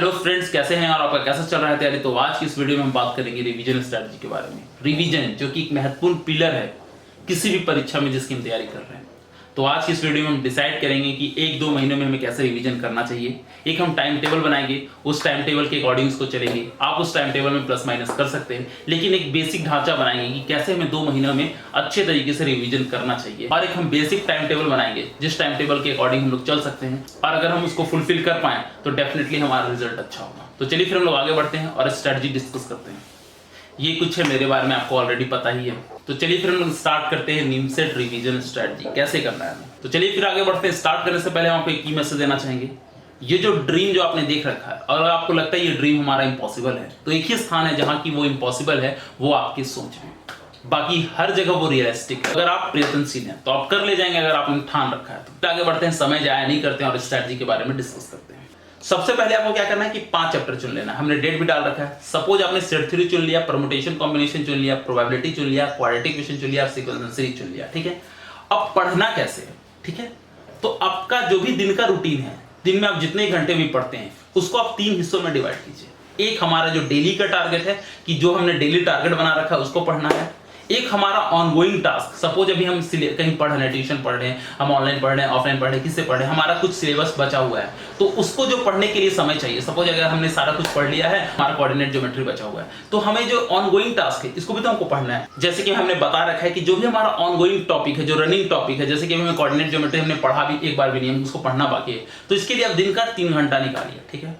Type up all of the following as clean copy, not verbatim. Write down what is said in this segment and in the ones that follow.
Hello friends, कैसे हैं और आपका कैसा चल रहा है तैयारी। तो आज की इस वीडियो में हम बात करेंगे रिवीजन स्ट्रेटजी के बारे में। रिवीजन जो कि एक महत्वपूर्ण पिलर है किसी भी परीक्षा में जिसकी हम तैयारी कर रहे हैं। तो आज की इस वीडियो में हम डिसाइड करेंगे कि 1-2 महीनों में हमें कैसे रिवीजन करना चाहिए। एक हम टाइम टेबल बनाएंगे, उस टाइम टेबल के अकॉर्डिंग उसको चलेंगे। आप उस टाइम टेबल में प्लस माइनस कर सकते हैं, लेकिन एक बेसिक ढांचा बनाएंगे कि कैसे हमें 2 महीनों में अच्छे तरीके से रिवीजन करना चाहिए। और एक हम बेसिक टाइम टेबल बनाएंगे जिस टाइम टेबल के अकॉर्डिंग हम लोग चल सकते हैं, और अगर हम उसको फुलफिल कर पाए तो डेफिनेटली हमारा रिजल्ट अच्छा होगा। तो चलिए फिर हम लोग आगे बढ़ते हैं और स्ट्रेटजी डिस्कस करते हैं। ये कुछ है मेरे बारे में, आपको ऑलरेडी पता ही है। तो चलिए फिर हम लोग स्टार्ट करते हैं निमसेट रिवीजन स्ट्रेटजी कैसे करना है। तो चलिए फिर आगे बढ़ते हैं। स्टार्ट करने से पहले हम आपको एक की मैसेज देना चाहेंगे। ये जो ड्रीम जो आपने देख रखा है और आपको लगता है ये ड्रीम हमारा इम्पॉसिबल है, तो एक ही स्थान है जहां की वो इम्पॉसिबल है, वो आपकी सोच में। बाकी हर जगह वो रियलिस्टिक है। अगर आप प्रयत्नशील हैं तो आप कर ले जाएंगे, अगर आपने ठान रखा है तो। आगे बढ़ते हैं, समय जाया नहीं करते हैं और स्ट्रेटजी के बारे में डिस्कस करते हैं। सबसे पहले आपको क्या करना है कि 5 चैप्टर चुन लेना है। हमने डेट भी डाल रखा है। सपोज आपने सेट थ्योरी चुन लिया, परमुटेशन कॉम्बिनेशन चुन लिया, प्रोबेबिलिटी चुन लिया, क्वाड्रेटिक इक्वेशन चुन लिया, सीक्वेंस सीरीज चुन लिया, ठीक है। अब पढ़ना कैसे है, ठीक है। तो आपका जो भी दिन का रूटीन है, दिन में आप जितने घंटे भी पढ़ते हैं उसको आप 3 हिस्सों में डिवाइड कीजिए। एक हमारा जो डेली का टारगेट है कि जो हमने डेली टारगेट बना रखा है उसको पढ़ना है। एक हमारा ऑनगोइंग टास्क, सपोज अभी हम कहीं पढ़ रहे हैं, ट्यूशन पढ़ रहे हैं, हम ऑनलाइन पढ़ रहे हैं, ऑफलाइन पढ़ रहे हैं, किससे पढ़ रहे हैं, हमारा कुछ सिलेबस बचा हुआ है तो उसको जो पढ़ने के लिए समय चाहिए। सपोज अगर हमने सारा कुछ पढ़ लिया है, हमारा कोऑर्डिनेट ज्योमेट्री बचा हुआ है, तो हमें जो ऑनगोइंग टास्क है इसको भी तो हमको पढ़ना है। जैसे कि हमने बता रखा है कि जो भी हमारा ऑनगोइंग टॉपिक है, जो रनिंग टॉपिक है, जैसे कि हमें कोऑर्डिनेट ज्योमेट्री हमने पढ़ा भी एक बार भी नहीं, हम उसको पढ़ना बाकी है, तो इसके लिए आप दिन का 3 घंटा निकालिए, ठीक है।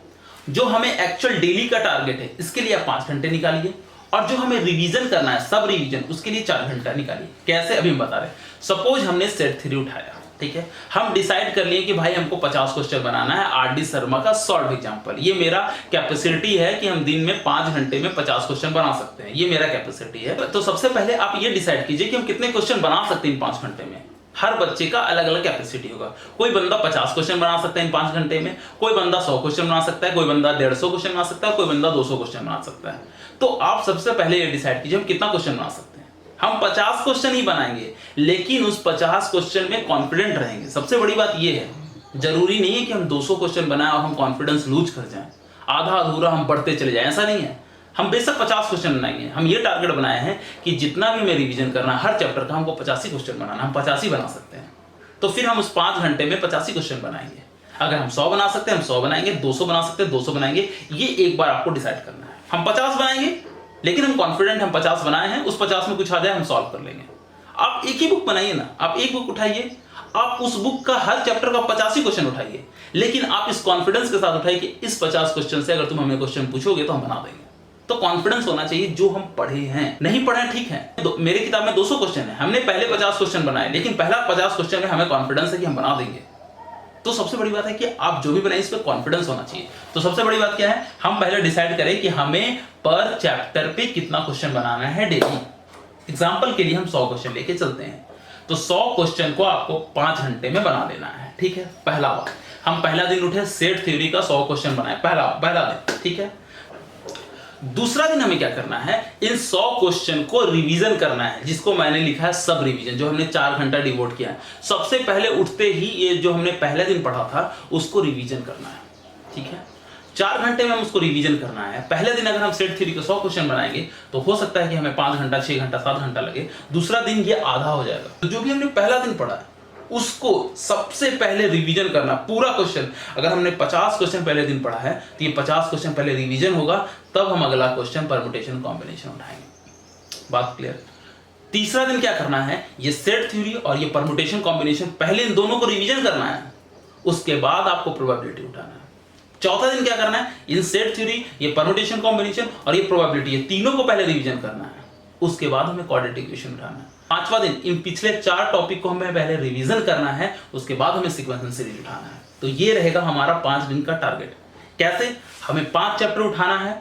जो हमें एक्चुअल डेली का टारगेट है इसके लिए आप 5 घंटे निकालिए, और जो हमें रिवीजन करना है, सब रिवीजन, उसके लिए 4 घंटा निकालिए। कैसे, अभी हम बता रहे हैं। सपोज हमने सेट थ्योरी उठाया, ठीक है। हम डिसाइड कर लिए कि भाई हमको 50 क्वेश्चन बनाना है आर.डी. शर्मा का सॉल्व एग्जांपल। ये मेरा कैपेसिटी है कि हम दिन में 5 घंटे में 50 क्वेश्चन बना सकते हैं, ये मेरा कैपेसिटी है। तो सबसे पहले आप ये डिसाइड कीजिए कि हम कितने क्वेश्चन बना सकते हैं इन 5 घंटे में। हर बच्चे का अलग अलग कैपेसिटी होगा। कोई बंदा 50 क्वेश्चन बना सकता है इन 5 घंटे में, कोई बंदा 100 क्वेश्चन बना सकता है, कोई बंदा 150 क्वेश्चन बना सकता है, कोई बंदा 200 क्वेश्चन बना सकता है। तो आप सबसे पहले ये डिसाइड कीजिए हम कितना क्वेश्चन बना सकते हैं। हम 50 क्वेश्चन ही बनाएंगे, लेकिन उस 50 क्वेश्चन में कॉन्फिडेंट रहेंगे। सबसे बड़ी बात ये है, जरूरी नहीं है कि हम 200 क्वेश्चन बनाएं और हम कॉन्फिडेंस लूज कर जाएं, आधा अधूरा हम बढ़ते चले जाएं, ऐसा नहीं है। हम बेशक 50 क्वेश्चन बनाएंगे। हम ये टारगेट बनाए हैं कि जितना भी मैं रिवीजन करना है हर चैप्टर का, हमको 85 क्वेश्चन बनाना, हम 85 बना सकते हैं। तो फिर हम उस 5 घंटे में 85 क्वेश्चन बनाएंगे। अगर हम 100 बना सकते हैं हम 100 बनाएंगे, 200 बना सकते हैं 200 बनाएंगे। ये एक बार आपको डिसाइड करना है। हम 50 बनाएंगे, लेकिन हम कॉन्फिडेंट हम 50 बनाए हैं, उस 50 में कुछ आ जाए हम सॉल्व कर लेंगे। आप एक ही बुक बनाइए ना, आप एक बुक उठाइए, आप उस बुक का हर चैप्टर का 85 क्वेश्चन उठाइए, लेकिन आप इस कॉन्फिडेंस के साथ उठाइए कि इस 50 क्वेश्चन से अगर तुम हमें क्वेश्चन पूछोगे तो हम बना देंगे। तो कॉन्फिडेंस होना चाहिए जो हम पढ़े हैं। नहीं पढ़े ठीक है, मेरे किताब में 200 क्वेश्चन है, हमने पहले 50 क्वेश्चन बनाए, लेकिन पहला 50 क्वेश्चन में हमें कॉन्फिडेंस है कि हम बना देंगे। तो सबसे बड़ी बात है कि आप जो भी बनाए इस पे कॉन्फिडेंस होना चाहिए। तो सबसे बड़ी बात क्या है, हम पहले डिसाइड करें कि हमें पर चैप्टर पे कितना क्वेश्चन बनाना है डेली। एग्जांपल के लिए हम 100 क्वेश्चन लेके चलते हैं, तो 100 क्वेश्चन को आपको 5 घंटे में बना लेना है, ठीक है। पहला बात, हम पहला दिन उठे सेट थ्योरी का 100 क्वेश्चन बनाए, पहला दिन, ठीक है। दूसरा दिन हमें क्या करना है, इन 100 क्वेश्चन को रिवीजन करना है, जिसको मैंने लिखा है सब रिवीजन, जो हमने 4 घंटा डिवोट किया है। सबसे पहले उठते ही ये जो हमने पहले दिन पढ़ा था उसको रिवीजन करना है, ठीक है। 4 घंटे में हम उसको रिवीजन करना है। पहले दिन अगर हम सेट थ्योरी के 100 क्वेश्चन बनाएंगे तो हो सकता है कि हमें 5 घंटा, 6 घंटा, 7 घंटा लगे। दूसरा दिन ये आधा हो जाएगा। तो जो भी हमने पहला दिन पढ़ा है उसको सबसे पहले रिवीजन करना, पूरा क्वेश्चन। अगर हमने 50 क्वेश्चन पहले दिन पढ़ा है तो ये 50 क्वेश्चन पहले रिवीजन होगा, तब हम अगला क्वेश्चन परम्यूटेशन कॉम्बिनेशन उठाएंगे। बात क्लियर। तीसरा दिन क्या करना है, ये सेट थ्योरी और ये परम्यूटेशन कॉम्बिनेशन, पहले इन दोनों को रिवीजन करना है, उसके बाद आपको प्रोबेबिलिटी उठाना है। चौथा दिन क्या करना है, इन सेट थ्योरी, ये परम्यूटेशन कॉम्बिनेशन और ये प्रोबेबिलिटी, ये तीनों को पहले रिवीजन करना है, उसके बाद हमें क्वाड्रेटिक इक्वेशन उठाना है। पांचवा दिन, इन पिछले 4 टॉपिक को हमें पहले रिवीजन करना है, उसके बाद हमें सीक्वेंस सीरीज उठाना है। तो ये रहेगा हमारा 5 दिन का टारगेट। कैसे, हमें 5 चैप्टर उठाना है।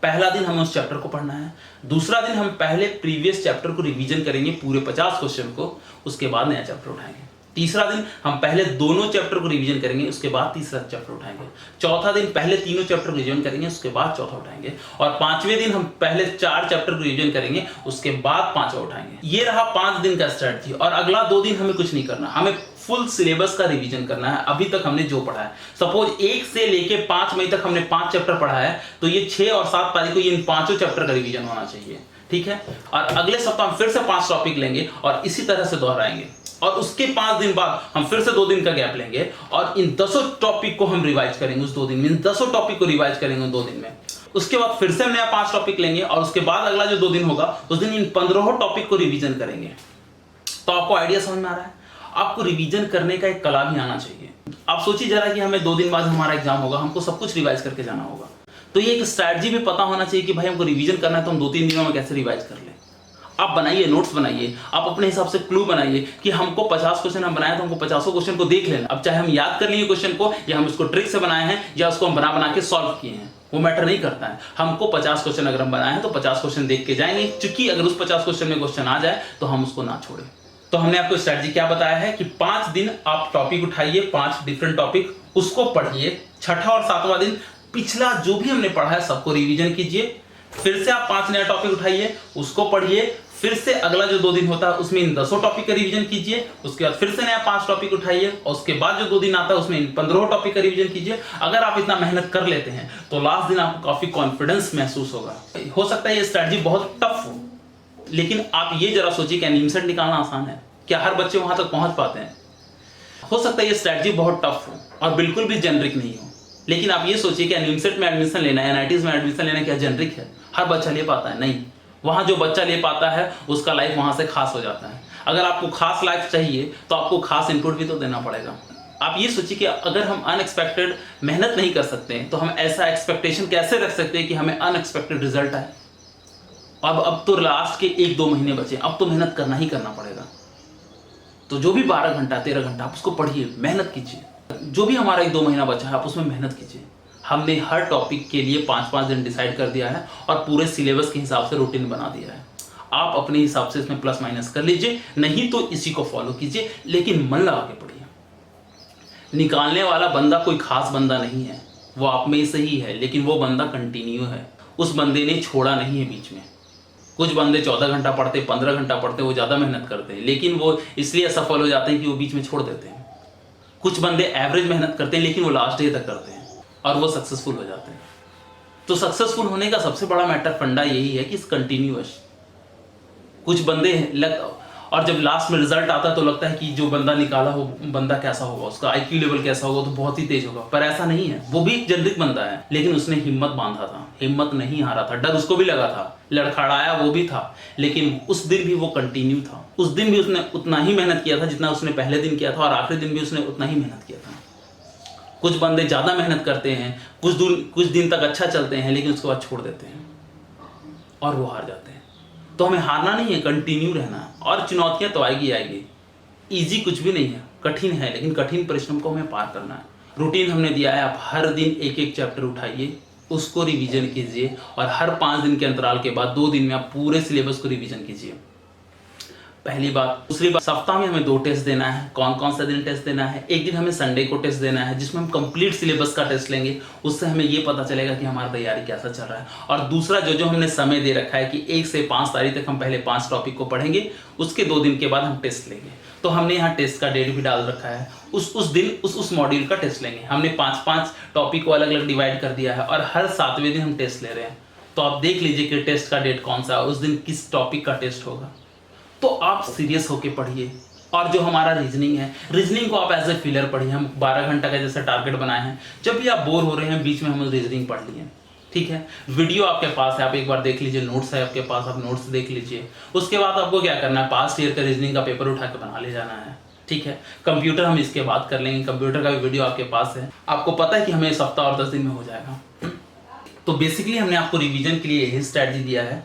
पहला दिन हमें उस चैप्टर को पढ़ना है। दूसरा दिन हम पहले प्रीवियस चैप्टर को रिवीजन करेंगे, पूरे 50 क्वेश्चन को, उसके बाद नया चैप्टर उठाएंगे। तीसरा दिन हम पहले दोनों चैप्टर को रिवीजन करेंगे, उसके बाद तीसरा चैप्टर उठाएंगे। चौथा दिन पहले तीनों चैप्टर को रिवीजन करेंगे, उसके बाद चौथा उठाएंगे। और 5वें दिन हम पहले 4 चैप्टर को रिवीजन करेंगे, उसके बाद 5वां उठाएंगे। ये रहा 5 दिन का स्ट्रेटजी। और अगला 2 दिन हमें कुछ नहीं करना, हमें फुल सिलेबस का रिवीजन करना है। अभी तक हमने जो पढ़ा है, सपोज 1 से लेके 5 मई तक हमने 5 चैप्टर पढ़ा है, तो ये 6 और 7 तारीख को इन 5 चैप्टर का रिवीजन होना चाहिए, ठीक है। और अगले सप्ताह हम फिर से 5 टॉपिक लेंगे और इसी तरह से दोहराएंगे, और उसके 5 दिन बाद हम फिर से 2 दिन का गैप लेंगे और इन 10 टॉपिक को हम रिवाइज करेंगे उस 2 दिन में, इन 10 टॉपिक को रिवाइज करेंगे उन 2 दिन में। उसके बाद फिर से हम नया 5 टॉपिक लेंगे और उसके बाद अगला जो 2 दिन होगा उस दिन इन 15 टॉपिक को रिवीजन करेंगे। तो आपको आइडिया समझ में आ रहा है? आपको रिवीजन करने का एक कला भी आना चाहिए। आप सोचिए जरा कि हमें 2 दिन बाद हमारा एग्जाम होगा, हमको सब कुछ रिवाइज करके जाना होगा, तो ये एक स्ट्रैटेजी भी पता होना चाहिए कि भाई हमको रिवीजन करना है तो हम 2-3 दिनों में कैसे रिवाइज कर लें। आप बनाइए, नोट्स बनाइए, आप अपने हिसाब से क्लू बनाइए कि हमको 50 क्वेश्चन हम बनाए तो हमको 50 क्वेश्चन को देख लेना। अब चाहे हम याद कर लिए क्वेश्चन को या हम इसको ट्रिक से बनाए हैं या उसको हम बना के सॉल्व किए हैं, वो मैटर नहीं करता है। हमको 50 क्वेश्चन अगर हम बनाए हैं तो 50 क्वेश्चन देख के जाएंगे, क्योंकि अगर उस 50 क्वेश्चन में क्वेश्चन आ जाए तो हम उसको ना छोड़ें। तो हमने आपको स्ट्रैटेजी क्या बताया है कि 5 दिन आप टॉपिक उठाइए, 5 डिफरेंट टॉपिक, उसको पढ़िए। छठा और 7वां दिन पिछला जो भी हमने पढ़ा है सबको रिवीजन कीजिए। फिर से आप 5 नया टॉपिक उठाइए, उसको पढ़िए। फिर से अगला जो 2 दिन होता है उसमें इन 10 टॉपिक का रिवीजन कीजिए। उसके बाद फिर से नया 5 टॉपिक उठाइए और उसके बाद जो 2 दिन आता है उसमें इन 15 टॉपिक का रिवीजन कीजिए। अगर आप इतना मेहनत कर लेते हैं तो लास्ट दिन आपको काफी कॉन्फिडेंस महसूस होगा। हो सकता है ये स्ट्रैटेजी बहुत टफ हो, लेकिन आप ये जरा सोचिए कि एनिमेशन निकालना आसान है क्या? हर बच्चे वहां तक पहुंच पाते हैं? हो सकता है ये स्ट्रैटेजी बहुत टफ हो और बिल्कुल भी जेनरिक नहीं हो, लेकिन आप ये सोचिए कि एनिमेशन में एडमिशन लेना है, एनआईटीज में एडमिशन लेना क्या जेनरिक है? हर बच्चा ले पाता है? नहीं। वहां जो बच्चा ले पाता है उसका लाइफ वहां से खास हो जाता है। अगर आपको खास लाइफ चाहिए तो आपको खास इनपुट भी तो देना पड़ेगा। आप ये सोचिए कि अगर हम अनएक्सपेक्टेड मेहनत नहीं कर सकते तो हम ऐसा एक्सपेक्टेशन कैसे रख सकते हैं कि हमें अनएक्सपेक्टेड रिजल्ट आए। अब तो लास्ट के 1-2 महीने बचे, अब तो मेहनत करना ही करना पड़ेगा। तो जो भी 12 घंटा 13 घंटा आप उसको पढ़िए, मेहनत कीजिए। जो भी हमारा 1-2 महीना बचा है आप उसमें मेहनत कीजिए। हमने हर टॉपिक के लिए 5-5 दिन डिसाइड कर दिया है और पूरे सिलेबस के हिसाब से रूटीन बना दिया है। आप अपने हिसाब से इसमें प्लस माइनस कर लीजिए, नहीं तो इसी को फॉलो कीजिए, लेकिन मन लगा के पढ़िए। निकालने वाला बंदा कोई खास बंदा नहीं है, वो आप में से ही है, लेकिन वो बंदा कंटिन्यू है। उस बंदे ने छोड़ा नहीं है बीच में। कुछ बंदे 14 घंटा पढ़ते, 15 घंटा पढ़ते, वो ज़्यादा मेहनत करते हैं, लेकिन वो इसलिए असफल हो जाते हैं कि वो बीच में छोड़ देते हैं। कुछ बंदे एवरेज मेहनत करते हैं लेकिन वो लास्ट डे तक करते हैं और वो सक्सेसफुल हो जाते हैं। तो सक्सेसफुल होने का सबसे बड़ा मैटर फंडा यही है कि कंटिन्यूअस। कुछ बंदे और जब लास्ट में रिजल्ट आता है तो लगता है कि जो बंदा निकाला हो बंदा कैसा होगा, उसका आईक्यू लेवल कैसा होगा, तो बहुत ही तेज होगा, पर ऐसा नहीं है। वो भी एक जेनरिक बंदा है, लेकिन उसने हिम्मत बांधा था, हिम्मत नहीं हारा था। डर उसको भी लगा था, लड़खड़ाया वो भी था, लेकिन उस दिन भी वो कंटिन्यू था। उस दिन भी उसने उतना ही मेहनत किया था जितना उसने पहले दिन किया था, और आखिरी दिन भी उसने उतना ही मेहनत किया था। कुछ बंदे ज़्यादा मेहनत करते हैं, कुछ दिन तक अच्छा चलते हैं, लेकिन उसके बाद छोड़ देते हैं और वो हार जाते हैं। तो हमें हारना नहीं है, कंटिन्यू रहना है, और चुनौतियां तो आएगी। इजी कुछ भी नहीं है, कठिन है, लेकिन कठिन परिश्रम को हमें पार करना है। रूटीन हमने दिया है, आप हर दिन 1-1 चैप्टर उठाइए, उसको रिवीजन कीजिए, और हर 5 दिन के अंतराल के बाद 2 दिन में आप पूरे सिलेबस को रिवीजन कीजिए। पहली बात। दूसरी बात, सप्ताह में हमें 2 टेस्ट देना है। कौन कौन सा दिन टेस्ट देना है? एक दिन हमें संडे को टेस्ट देना है, जिसमें हम कंप्लीट सिलेबस का टेस्ट लेंगे। उससे हमें ये पता चलेगा कि हमारा तैयारी कैसा चल रहा है। और दूसरा, जो हमने समय दे रखा है कि 1 से 5 तारीख तक हम पहले 5 टॉपिक को पढ़ेंगे, उसके 2 दिन के बाद हम टेस्ट लेंगे। तो हमने यहाँ टेस्ट का डेट भी डाल रखा है। उस दिन उस मॉड्यूल का टेस्ट लेंगे। हमने 5-5 टॉपिक को अलग अलग डिवाइड कर दिया है, और हर 7वें दिन हम टेस्ट ले रहे हैं। तो आप देख लीजिए कि टेस्ट का डेट कौन सा है, उस दिन किस टॉपिक का टेस्ट होगा। तो आप सीरियस होके पढ़िए। और जो हमारा रीजनिंग है, रीजनिंग को आप एज ए फिलर पढ़िए। हम 12 घंटा का जैसा टारगेट बनाए हैं, जब भी आप बोर हो रहे हैं बीच में हम रीजनिंग पढ़ लिए, ठीक है। वीडियो आपके पास है, आप एक बार देख लीजिए। नोट्स है आपके पास, आप नोट्स देख लीजिए। उसके बाद आपको क्या करना है, पास्ट ईयर का रीजनिंग का पेपर उठा के बना ले जाना है, ठीक है। कंप्यूटर हम इसके बाद कर लेंगे, कंप्यूटर का भी वीडियो आपके पास है। आपको पता है कि हमें सप्ताह और 10 दिन में हो जाएगा। तो बेसिकली हमने आपको रिवीजन के लिए यही स्ट्रैटेजी दिया है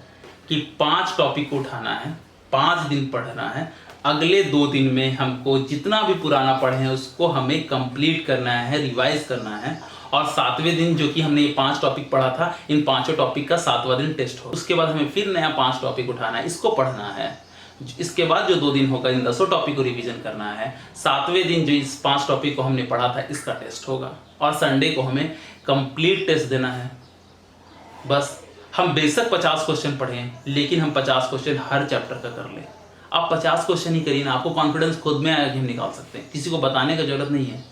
कि 5 टॉपिक को उठाना है, 5 दिन पढ़ना है। अगले 2 दिन में हमको जितना भी पुराना पढ़े हैं उसको हमें कंप्लीट करना है, रिवाइज करना है। और 7वें दिन जो कि हमने ये 5 टॉपिक पढ़ा था, इन 5 टॉपिक का 7वां दिन टेस्ट हो। उसके बाद हमें फिर नया 5 टॉपिक उठाना है, इसको पढ़ना है। इसके बाद जो 2 दिन होगा, इन 10 टॉपिक को रिवीजन करना है। 7वें दिन जो इस 5 टॉपिक को हमने पढ़ा था, इसका टेस्ट होगा। और संडे को हमें कंप्लीट टेस्ट देना है। बस हम बेशक 50 क्वेश्चन पढ़ें, लेकिन हम 50 क्वेश्चन हर चैप्टर का कर लें। आप 50 क्वेश्चन ही करिए ना, आपको कॉन्फिडेंस खुद में आएगा कि हम निकाल सकते हैं, किसी को बताने का जरूरत नहीं है,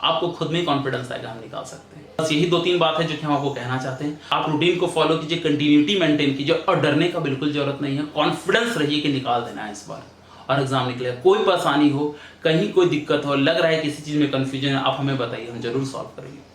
आपको खुद में कॉन्फिडेंस आएगा हम निकाल सकते हैं। बस यही 2-3 बात है जो कि हम आपको कहना चाहते हैं। आप रूटीन को फॉलो कीजिए, कंटिन्यूटी मेंटेन कीजिए और डरने का बिल्कुल जरूरत नहीं है। कॉन्फिडेंस रहिए कि निकाल देना है इस बार और एग्जाम निकलेगा। कोई परेशानी हो, कहीं कोई दिक्कत हो, लग रहा है किसी चीज में कंफ्यूजन है, आप हमें बताइए, हम जरूर सॉल्व करेंगे।